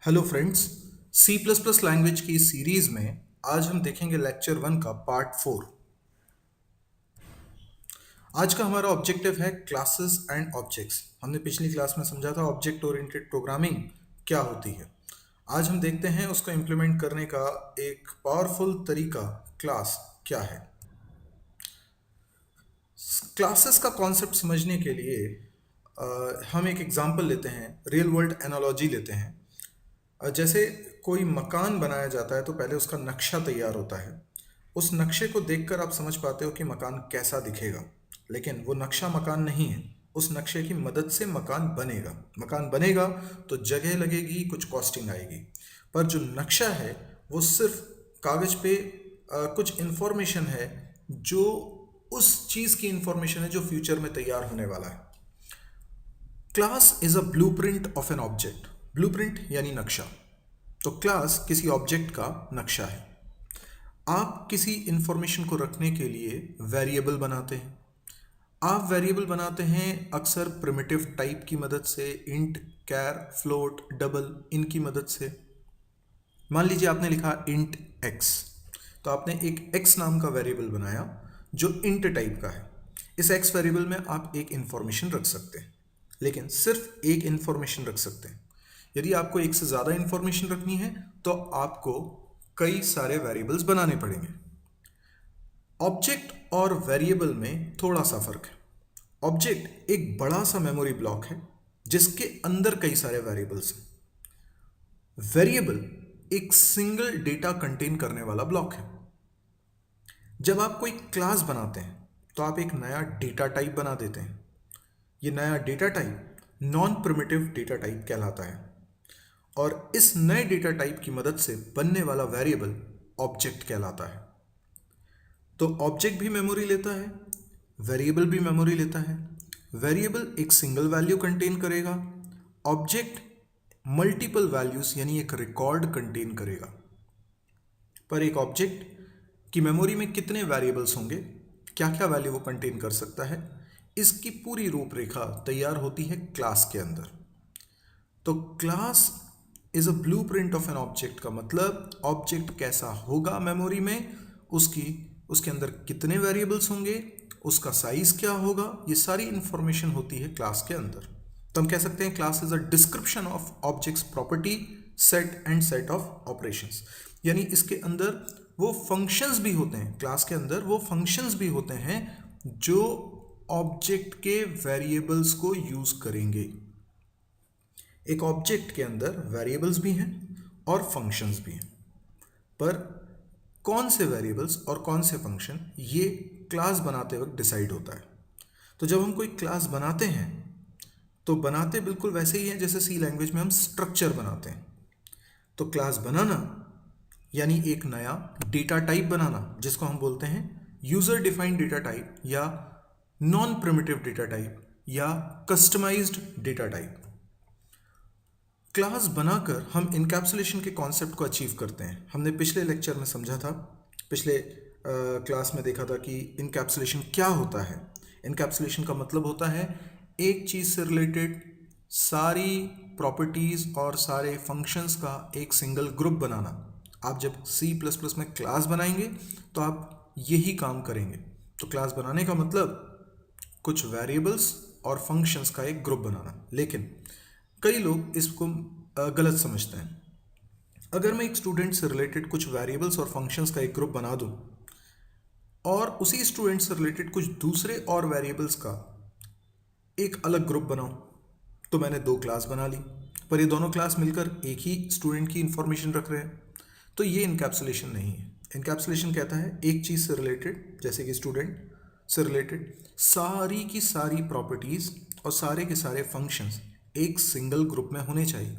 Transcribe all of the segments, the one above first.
Hello friends. C plus plus language की इस series में आज हम देखेंगे लेक्चर 1 का पार्ट 4। आज का हमारा ऑब्जेक्टिव है क्लासेस एंड ऑब्जेक्ट्स। हमने पिछली क्लास में समझा था ऑब्जेक्ट ओरिएंटेड प्रोग्रामिंग क्या होती है। आज हम देखते हैं उसको इम्प्लीमेंट करने का एक पावरफुल तरीका क्लास क्या है। क्लासेस का कॉन्सेप्ट समझने के लिए हम एक एग्जांपल लेते हैं, रियल वर्ल्ड एनालॉजी लेते हैं। जैसे कोई मकान बनाया जाता है तो पहले उसका नक्शा तैयार होता है। उस नक्शे को देखकर आप समझ पाते हो कि मकान कैसा दिखेगा, लेकिन वो नक्शा मकान नहीं है। उस नक्शे की मदद से मकान बनेगा तो जगह लगेगी, कुछ कॉस्टिंग आएगी। पर जो नक्शा है वो सिर्फ कागज पे कुछ इन्फॉर्मेशन है, जो उस चीज़ की इन्फॉर्मेशन है जो फ्यूचर में तैयार होने वाला है। Class is a blueprint of an object. Blueprint यानी नक्शा। तो क्लास किसी ऑब्जेक्ट का नक्शा है। आप किसी इंफॉर्मेशन को रखने के लिए वेरिएबल बनाते हैं। आप वेरिएबल बनाते हैं अक्सर प्रिमिटिव टाइप की मदद से, इंट, कैर, फ्लोट, डबल, इनकी मदद से। मान लीजिए आपने लिखा इंट एक्स, तो आपने एक एक्स नाम का वेरिएबल बनाया जो इंट टाइप का है। इस एक्स वेरिएबल में आप एक इंफॉर्मेशन रख सकते हैं, लेकिन सिर्फ एक इंफॉर्मेशन रख सकते हैं। यदि आपको एक से ज़्यादा इंफॉर्मेशन रखनी है तो आपको कई सारे वेरिएबल्स बनाने पड़ेंगे। ऑब्जेक्ट और वेरिएबल में थोड़ा सा फर्क है। ऑब्जेक्ट एक बड़ा सा मेमोरी ब्लॉक है जिसके अंदर कई सारे वेरिएबल्स हैं। वेरिएबल एक सिंगल डेटा कंटेन करने वाला ब्लॉक है। जब आप कोई क्लास बनाते हैं तो आप एक नया डेटा टाइप बना देते हैं। ये नया data type non primitive data type कहलाता है, और इस नए डेटा टाइप की मदद से बनने वाला वेरिएबल ऑब्जेक्ट कहलाता है। तो ऑब्जेक्ट भी मेमोरी लेता है, वेरिएबल भी मेमोरी लेता है। वेरिएबल एक सिंगल वैल्यू कंटेन करेगा, ऑब्जेक्ट मल्टीपल वैल्यूज यानी एक रिकॉर्ड कंटेन करेगा। पर एक ऑब्जेक्ट की मेमोरी में कितने वेरिएबल्स होंगे, क्या क्या वैल्यू वो कंटेन कर सकता है, इसकी पूरी रूपरेखा तैयार होती है क्लास के अंदर। तो class is a blueprint of an object का मतलब ऑब्जेक्ट कैसा होगा मेमोरी में, उसके अंदर कितने वेरिएबल्स होंगे, उसका साइज क्या होगा, ये सारी इंफॉर्मेशन होती है क्लास के अंदर। तो हम कह सकते हैं class is a description of objects property set and set of operations. यानी इसके अंदर वो फंक्शंस भी होते हैं, क्लास के अंदर वो फंक्शंस भी होते हैं जो ऑब्जेक्ट के वेरिएबल्स को यूज करेंगे। एक ऑब्जेक्ट के अंदर वेरिएबल्स भी हैं और फंक्शंस भी हैं, पर कौन से वेरिएबल्स और कौन से फंक्शन ये क्लास बनाते वक्त डिसाइड होता है। तो जब हम कोई क्लास बनाते हैं तो बनाते बिल्कुल वैसे ही हैं जैसे सी लैंग्वेज में हम स्ट्रक्चर बनाते हैं। तो क्लास बनाना यानी एक नया डेटा टाइप बनाना, जिसको हम बोलते हैं यूजर डिफाइंड डेटा टाइप या नॉन प्रिमिटिव डेटा टाइप या कस्टमाइज्ड डेटा टाइप। क्लास बनाकर हम इनकैप्सुलेशन के कॉन्सेप्ट को अचीव करते हैं। हमने पिछले लेक्चर में समझा था, पिछले क्लास में देखा था कि इनकैप्सुलेशन क्या होता है। इनकैप्सुलेशन का मतलब होता है एक चीज़ से रिलेटेड सारी प्रॉपर्टीज़ और सारे फंक्शंस का एक सिंगल ग्रुप बनाना। आप जब सी प्लस प्लस में क्लास बनाएंगे तो आप यही काम करेंगे। तो क्लास बनाने का मतलब कुछ वेरिएबल्स और फंक्शंस का एक ग्रुप बनाना। लेकिन कई लोग इसको गलत समझते हैं। अगर मैं एक स्टूडेंट से रिलेटेड कुछ वेरिएबल्स और फंक्शंस का एक ग्रुप बना दूं और उसी स्टूडेंट से रिलेटेड कुछ दूसरे और वेरिएबल्स का एक अलग ग्रुप बनाऊं, तो मैंने दो क्लास बना ली, पर ये दोनों क्लास मिलकर एक ही स्टूडेंट की इंफॉर्मेशन रख रहे हैं। तो ये इनकैप्सुलेशन नहीं है। इनकैप्सुलेशन कहता है एक चीज़ से रिलेटेड, जैसे कि स्टूडेंट से रिलेटेड सारी की सारी प्रॉपर्टीज़ और सारे के सारे फंक्शंस एक सिंगल ग्रुप में होने चाहिए,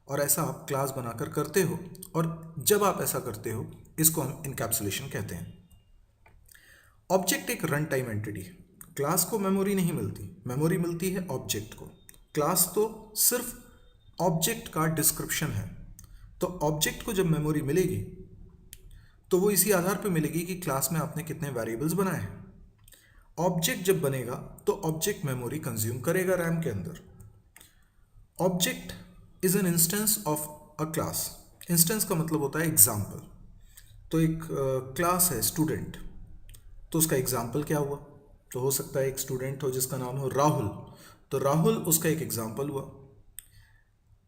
और ऐसा आप क्लास बनाकर करते हो। और जब आप ऐसा करते हो इसको हम इनकैप्सुलेशन कहते हैं। ऑब्जेक्ट एक रन टाइम एंटिटी है। क्लास को मेमोरी नहीं मिलती, मेमोरी मिलती है ऑब्जेक्ट को। क्लास तो सिर्फ ऑब्जेक्ट का डिस्क्रिप्शन है। तो ऑब्जेक्ट को जब मेमोरी मिलेगी तो वो इसी आधार पर मिलेगी कि क्लास में आपने कितने वेरिएबल्स बनाए हैं। ऑब्जेक्ट जब बनेगा तो ऑब्जेक्ट मेमोरी कंज्यूम करेगा रैम के अंदर। Object is an instance of a class. Instance का मतलब होता है एग्जाम्पल। तो एक क्लास है स्टूडेंट, तो उसका एग्जाम्पल क्या हुआ? तो हो सकता है एक स्टूडेंट हो जिसका नाम हो राहुल, तो राहुल उसका एक एग्जाम्पल हुआ।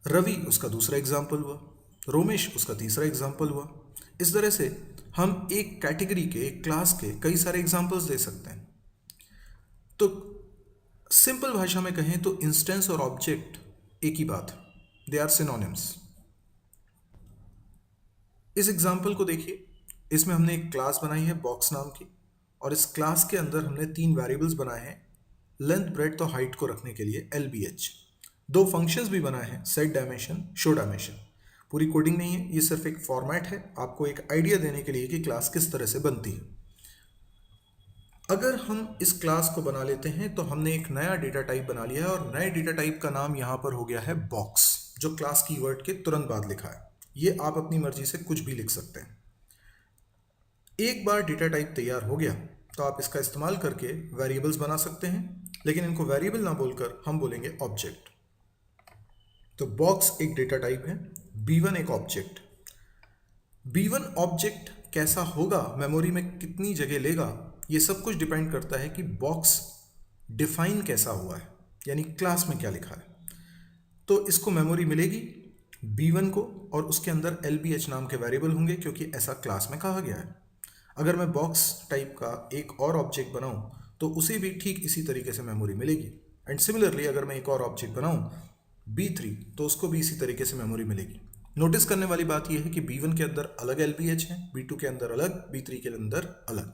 रवि उसका दूसरा एग्जाम्पल हुआ। रोमेश उसका तीसरा एग्जाम्पल हुआ। इस तरह से हम एक कैटेगरी के, एक क्लास के कई सारे एग्जाम्पल्स दे सकते हैं। तो सिंपल भाषा में कहें तो इंस्टेंस और ऑब्जेक्ट एक ही बात है, दे आर सिनोनिम्स। इस एग्जाम्पल को देखिए, इसमें हमने एक क्लास बनाई है बॉक्स नाम की, और इस क्लास के अंदर हमने 3 वेरिएबल्स बनाए हैं लेंथ, ब्रेड्थ और हाइट को रखने के लिए, LBH। 2 फंक्शंस भी बनाए हैं, सेट डायमेंशन, शो डायमेंशन। पूरी कोडिंग नहीं है, ये सिर्फ एक फॉर्मेट है आपको एक आइडिया देने के लिए कि क्लास किस तरह से बनती है। अगर हम इस क्लास को बना लेते हैं तो हमने एक नया डेटा टाइप बना लिया है, और नए डेटा टाइप का नाम यहाँ पर हो गया है बॉक्स, जो क्लास कीवर्ड के तुरंत बाद लिखा है। ये आप अपनी मर्जी से कुछ भी लिख सकते हैं। एक बार डेटा टाइप तैयार हो गया तो आप इसका इस्तेमाल करके वेरिएबल्स बना सकते हैं, लेकिन इनको वेरिएबल ना बोलकर हम बोलेंगे ऑब्जेक्ट। तो बॉक्स एक डेटा टाइप है, B1 एक ऑब्जेक्ट। B1 ऑब्जेक्ट कैसा होगा, मेमोरी में कितनी जगह लेगा, ये सब कुछ डिपेंड करता है कि बॉक्स डिफाइन कैसा हुआ है, यानी क्लास में क्या लिखा है। तो इसको मेमोरी मिलेगी B1 को, और उसके अंदर LBH नाम के वेरिएबल होंगे, क्योंकि ऐसा क्लास में कहा गया है। अगर मैं बॉक्स टाइप का एक और ऑब्जेक्ट बनाऊं तो उसे भी ठीक इसी तरीके से मेमोरी मिलेगी। एंड सिमिलरली अगर मैं एक और ऑब्जेक्ट बनाऊं B3, तो उसको भी इसी तरीके से मेमोरी मिलेगी। नोटिस करने वाली बात यह है कि B1 के अंदर अलग LBH है, B2 के अंदर अलग, B3 के अंदर अलग।